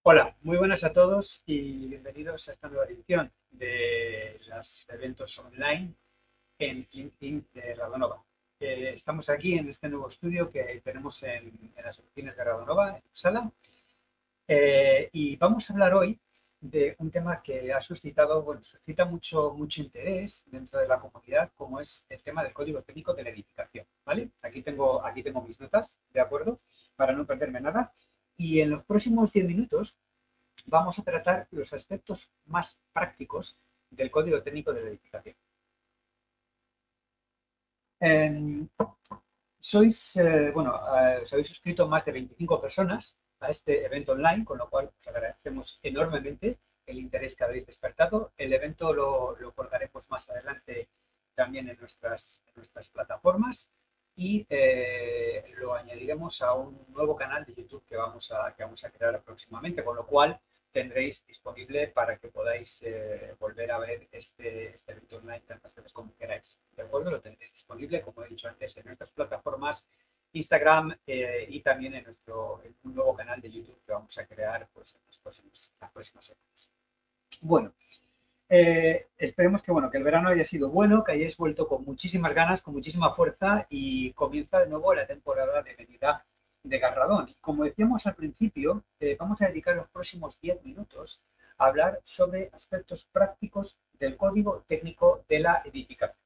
Hola, muy buenas a todos y bienvenidos a esta nueva edición de los eventos online en LinkedIn de Radonova. Estamos aquí en este nuevo estudio que tenemos en las oficinas de Radonova, en Uppsala, y vamos a hablar hoy de un tema que ha suscitado, bueno, suscita mucho interés dentro de la comunidad, como es el tema del código técnico de la edificación, ¿vale? Aquí tengo mis notas, ¿de acuerdo? Para no perderme nada. Y en los próximos 10 minutos vamos a tratar los aspectos más prácticos del código técnico de la edificación. Eh, os habéis suscrito más de 25 personas a este evento online, con lo cual os agradecemos enormemente el interés que habéis despertado. El evento lo colgaremos más adelante también en nuestras plataformas y lo añadiremos a un nuevo canal de YouTube que vamos a crear próximamente, con lo cual tendréis disponible para que podáis volver a ver este evento online tantas veces como queráis. ¿De acuerdo? Lo tendréis disponible, como he dicho antes, en nuestras plataformas Instagram y también en un nuevo canal de YouTube que vamos a crear pues, en las próximas semanas. Bueno, esperemos que el verano haya sido bueno, que hayáis vuelto con muchísimas ganas, con muchísima fuerza y comienza de nuevo la temporada de medida de Garradón. Y como decíamos al principio, vamos a dedicar los próximos 10 minutos a hablar sobre aspectos prácticos del código técnico de la edificación.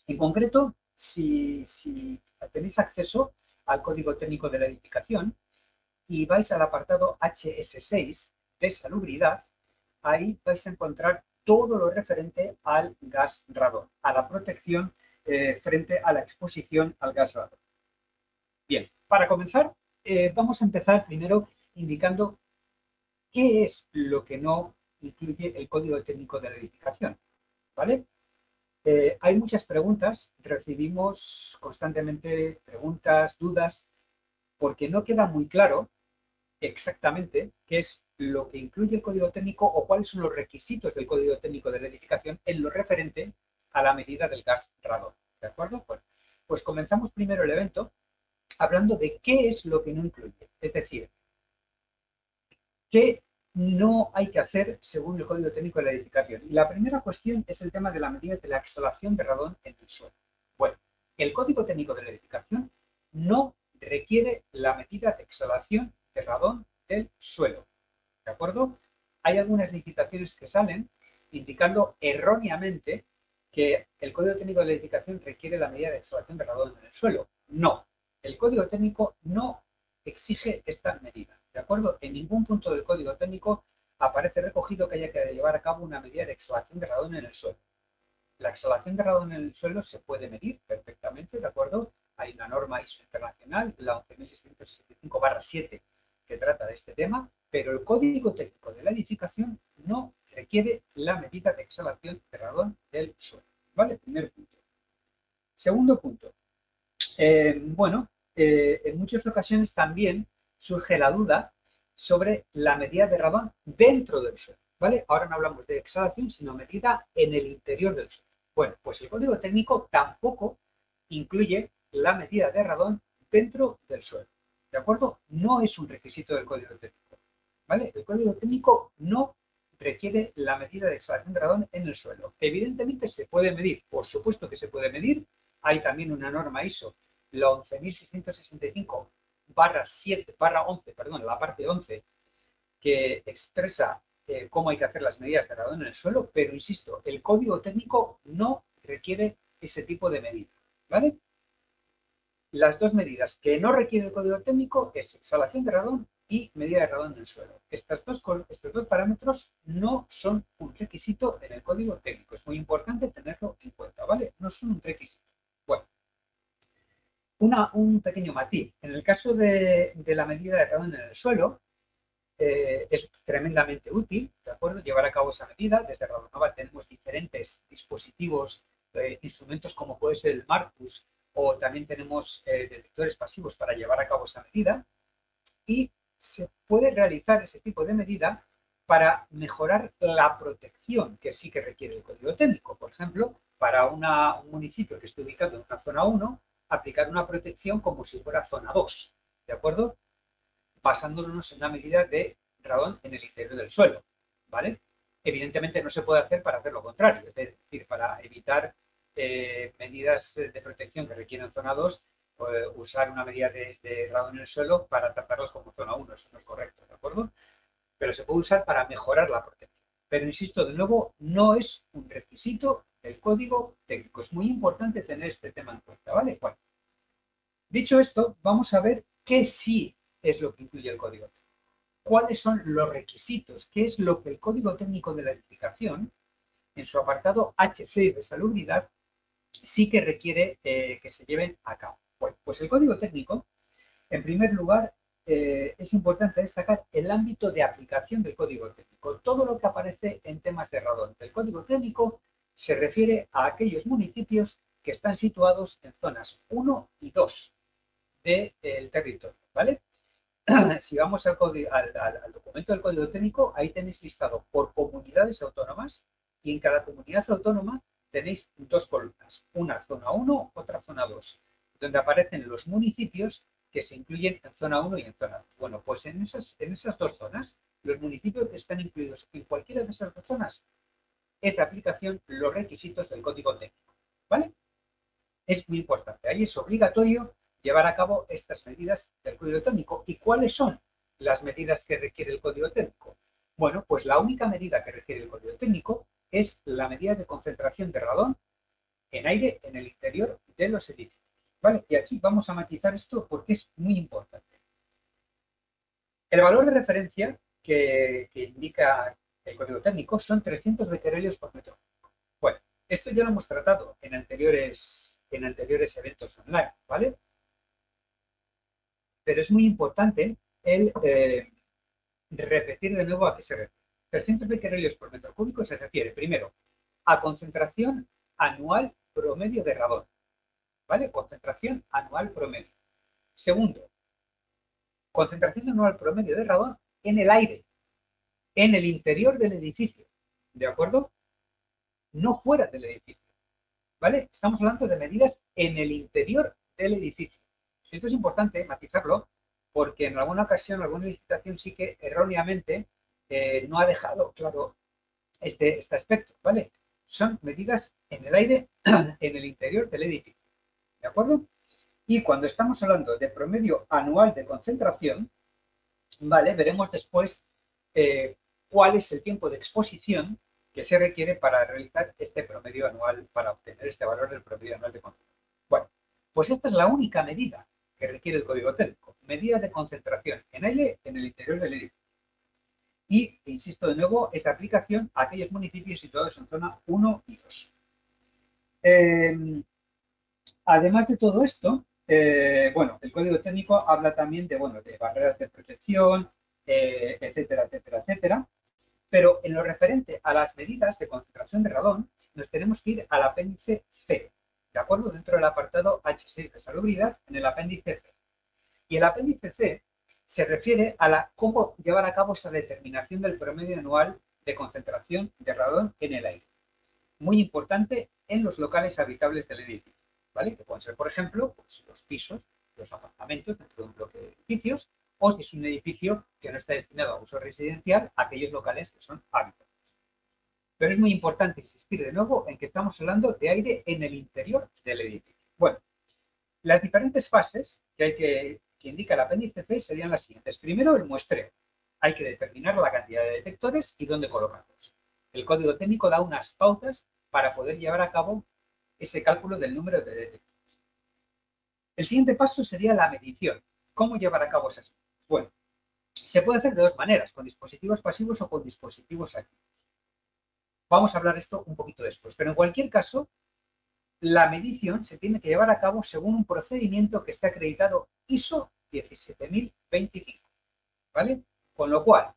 En concreto, si tenéis acceso al código técnico de la edificación y vais al apartado HS6 de salubridad, ahí vais a encontrar todo lo referente al gas radón, a la protección frente a la exposición al gas radón. Bien, para comenzar, vamos a empezar primero indicando qué es lo que no incluye el código técnico de la edificación, ¿vale? Hay muchas preguntas, recibimos constantemente preguntas, dudas, porque no queda muy claro exactamente qué es lo que incluye el código técnico o cuáles son los requisitos del código técnico de la edificación en lo referente a la medida del gas radón. ¿De acuerdo? Bueno, pues comenzamos primero el evento hablando de qué es lo que no incluye. Es decir, qué no hay que hacer según el código técnico de la edificación. Y la primera cuestión es el tema de la medida de la exhalación de radón en el suelo. Bueno, el código técnico de la edificación no requiere la medida de exhalación de radón del suelo. ¿De acuerdo? Hay algunas licitaciones que salen indicando erróneamente que el código técnico de la edificación requiere la medida de exhalación de radón en el suelo. No, el código técnico no exige esta medida. ¿De acuerdo? En ningún punto del código técnico aparece recogido que haya que llevar a cabo una medida de exhalación de radón en el suelo. La exhalación de radón en el suelo se puede medir perfectamente, ¿de acuerdo? Hay una norma ISO internacional, la 11665-7, que trata de este tema, pero el código técnico de la edificación no requiere la medida de exhalación de radón del suelo. ¿Vale? Primer punto. Segundo punto. En muchas ocasiones también surge la duda sobre la medida de radón dentro del suelo, ¿vale? Ahora no hablamos de exhalación, sino medida en el interior del suelo. Bueno, pues el código técnico tampoco incluye la medida de radón dentro del suelo, ¿de acuerdo? No es un requisito del código técnico, ¿vale? El código técnico no requiere la medida de exhalación de radón en el suelo. Evidentemente se puede medir, por supuesto que se puede medir. Hay también una norma ISO, la 11.665/7/11, perdón, la parte 11, que expresa cómo hay que hacer las medidas de radón en el suelo, pero insisto, el código técnico no requiere ese tipo de medida, ¿vale? Las dos medidas que no requiere el código técnico es exhalación de radón y medida de radón en el suelo. Estos dos parámetros no son un requisito en el código técnico. Es muy importante tenerlo en cuenta, ¿vale? No son un requisito. Bueno, un pequeño matiz. En el caso de la medida de radón en el suelo, es tremendamente útil, ¿de acuerdo? Llevar a cabo esa medida. Desde Radonova tenemos diferentes dispositivos, instrumentos como puede ser el Marcus, o también tenemos detectores pasivos para llevar a cabo esa medida. Y se puede realizar ese tipo de medida para mejorar la protección que sí que requiere el código técnico. Por ejemplo, para un municipio que esté ubicado en una zona 1, aplicar una protección como si fuera zona 2, ¿de acuerdo? Basándonos en una medida de radón en el interior del suelo, ¿vale? Evidentemente no se puede hacer para hacer lo contrario, es decir, para evitar medidas de protección que requieren zona 2, usar una medida de radón en el suelo para tratarlos como zona 1, eso no es correcto, ¿de acuerdo? Pero se puede usar para mejorar la protección. Pero insisto, de nuevo, no es un requisito del código técnico. Es muy importante tener este tema en cuenta, ¿vale? Bueno, dicho esto, vamos a ver qué sí es lo que incluye el código técnico. ¿Cuáles son los requisitos? ¿Qué es lo que el código técnico de la edificación, en su apartado H6 de salubridad, sí que requiere que se lleven a cabo? Bueno, pues el código técnico, en primer lugar, es importante destacar el ámbito de aplicación del código técnico. Todo lo que aparece en temas de radón del código técnico se refiere a aquellos municipios que están situados en zonas 1 y 2 del territorio, ¿vale? Si vamos al documento del código técnico, ahí tenéis listado por comunidades autónomas y en cada comunidad autónoma tenéis dos columnas, una zona 1, otra zona 2, donde aparecen los municipios que se incluyen en zona 1 y en zona 2. Bueno, pues en esas dos zonas, los municipios que están incluidos en cualquiera de esas dos zonas es de aplicación los requisitos del código técnico, ¿vale? Es muy importante, ahí es obligatorio llevar a cabo estas medidas del código técnico. ¿Y cuáles son las medidas que requiere el código técnico? Bueno, pues la única medida que requiere el código técnico es la medida de concentración de radón en aire en el interior de los edificios, ¿vale? Y aquí vamos a matizar esto porque es muy importante. El valor de referencia que indica el código técnico son 300 becquerelios por metro. Bueno, esto ya lo hemos tratado en anteriores eventos online, ¿vale? Pero es muy importante el repetir de nuevo a qué se refiere. 300 becquerelios por metro cúbico se refiere, primero, a concentración anual promedio de radón, ¿vale? Concentración anual promedio. Segundo, concentración anual promedio de radón en el aire, en el interior del edificio, ¿de acuerdo? No fuera del edificio, ¿vale? Estamos hablando de medidas en el interior del edificio. Esto es importante matizarlo porque en alguna ocasión, alguna licitación sí que erróneamente no ha dejado claro este aspecto, ¿vale? Son medidas en el aire, en el interior del edificio, ¿de acuerdo? Y cuando estamos hablando de promedio anual de concentración, ¿vale? Veremos después cuál es el tiempo de exposición que se requiere para realizar este promedio anual, para obtener este valor del promedio anual de concentración. Bueno, pues esta es la única medida que requiere el código técnico, medida de concentración en aire en el interior del edificio. Y, insisto de nuevo, esta aplicación a aquellos municipios situados en zona 1 y 2. Además de todo esto, bueno, el código técnico habla también de, bueno, de barreras de protección, etcétera, etcétera, etcétera. Pero en lo referente a las medidas de concentración de radón, nos tenemos que ir al apéndice C, ¿de acuerdo? Dentro del apartado H6 de salubridad, en el apéndice C. Y el apéndice C se refiere a cómo llevar a cabo esa determinación del promedio anual de concentración de radón en el aire. Muy importante en los locales habitables del edificio, ¿vale? Que pueden ser, por ejemplo, pues, los pisos, los apartamentos dentro de un bloque de edificios, o si es un edificio que no está destinado a uso residencial, aquellos locales que son habitables. Pero es muy importante insistir de nuevo en que estamos hablando de aire en el interior del edificio. Bueno, las diferentes fases que indica el apéndice C serían las siguientes. Primero, el muestreo. Hay que determinar la cantidad de detectores y dónde colocarlos. El código técnico da unas pautas para poder llevar a cabo ese cálculo del número de detectores. El siguiente paso sería la medición. ¿Cómo llevar a cabo esas medidas? Bueno, se puede hacer de dos maneras, con dispositivos pasivos o con dispositivos activos. Vamos a hablar esto un poquito después, pero en cualquier caso, la medición se tiene que llevar a cabo según un procedimiento que está acreditado ISO 17025, ¿vale? Con lo cual,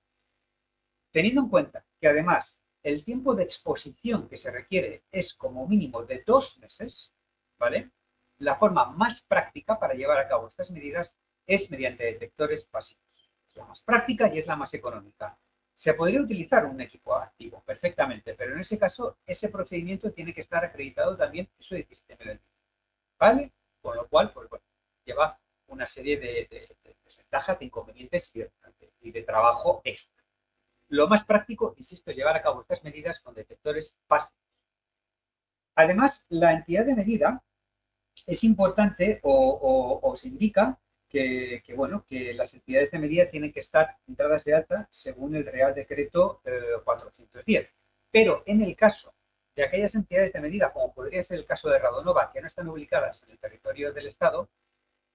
teniendo en cuenta que además el tiempo de exposición que se requiere es como mínimo de 2 meses, ¿vale? La forma más práctica para llevar a cabo estas medidas es mediante detectores pasivos. Es la más práctica y es la más económica. Se podría utilizar un equipo activo perfectamente, pero en ese caso, ese procedimiento tiene que estar acreditado también ISO 17025, ¿vale? Con lo cual, pues bueno, lleva una serie de desventajas, de inconvenientes y de trabajo extra. Lo más práctico, insisto, es llevar a cabo estas medidas con detectores pasivos. Además, la entidad de medida es importante o se indica bueno, que las entidades de medida tienen que estar dadas de alta según el Real Decreto 410. Pero en el caso de aquellas entidades de medida, como podría ser el caso de Radonova, que no están ubicadas en el territorio del Estado,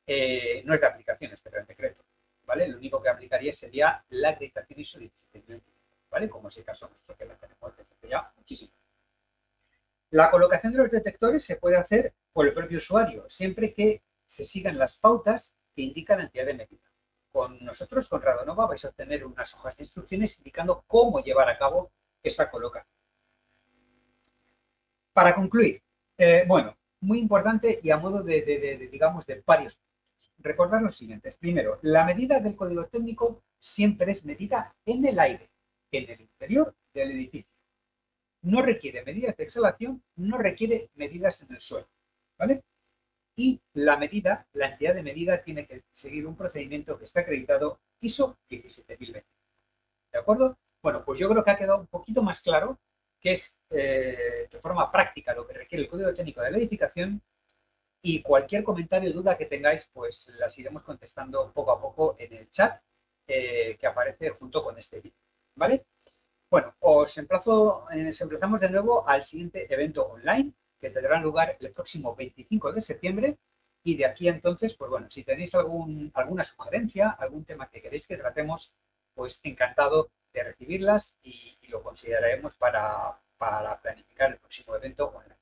no es de aplicación este Real Decreto, ¿vale? Lo único que aplicaría sería la acreditación ISO 17000, ¿vale? Como es el caso nuestro, que la tenemos desde ya muchísimo. La colocación de los detectores se puede hacer por el propio usuario, siempre que se sigan las pautas que indica la entidad de medida. Con nosotros, con Radonova, vais a obtener unas hojas de instrucciones indicando cómo llevar a cabo esa colocación. Para concluir, bueno, muy importante y a modo digamos, de varios puntos. Recordar los siguientes. Primero, la medida del código técnico siempre es medida en el aire, en el interior del edificio. No requiere medidas de exhalación, no requiere medidas en el suelo, ¿vale? Y la medida, la entidad de medida tiene que seguir un procedimiento que está acreditado ISO 17020. ¿De acuerdo? Bueno, pues yo creo que ha quedado un poquito más claro que es de forma práctica lo que requiere el código técnico de la edificación, y cualquier comentario o duda que tengáis, pues las iremos contestando poco a poco en el chat que aparece junto con este vídeo, ¿vale? Bueno, os emplazamos de nuevo al siguiente evento online que tendrá lugar el próximo 25 de septiembre, y de aquí a entonces, pues bueno, si tenéis alguna sugerencia, algún tema que queréis que tratemos, pues encantado de recibirlas y lo consideraremos para planificar el próximo evento online.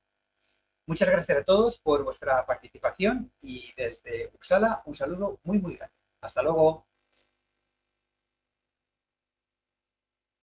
Muchas gracias a todos por vuestra participación y desde Uppsala un saludo muy, muy grande. Hasta luego.